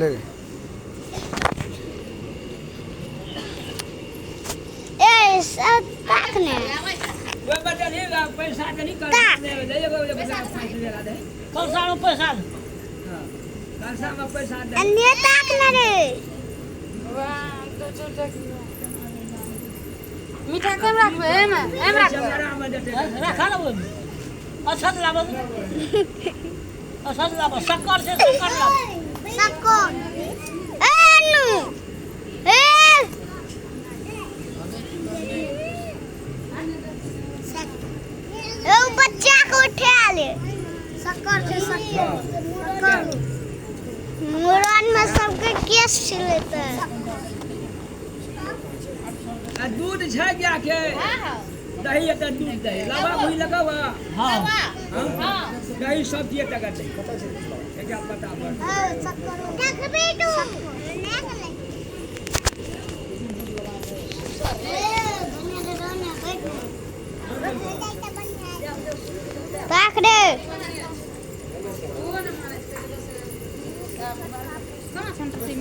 ले ए सब ताकने वो बता देगा पैसा नहीं कर ले ले पैसा दे कौन सा पैसा हां पैसा में पैसा दे अन्य ताकने रे मीठा कम रखबे एम रखबे रखा ना वो असद लाबो असद लाबो शक्कर से शक्कर लाबो सको ए नु ए ओ बच्चा को उठा ले शक्कर से शक्कर मुरान में सबके केस छिलते आ दूध छै क्या के दही एक दूध दे लावा भूई लगावा हां हां दही सब दिए टका दे क्या पता पर देख बेटू ताक दे कहाँ संतुष्टि में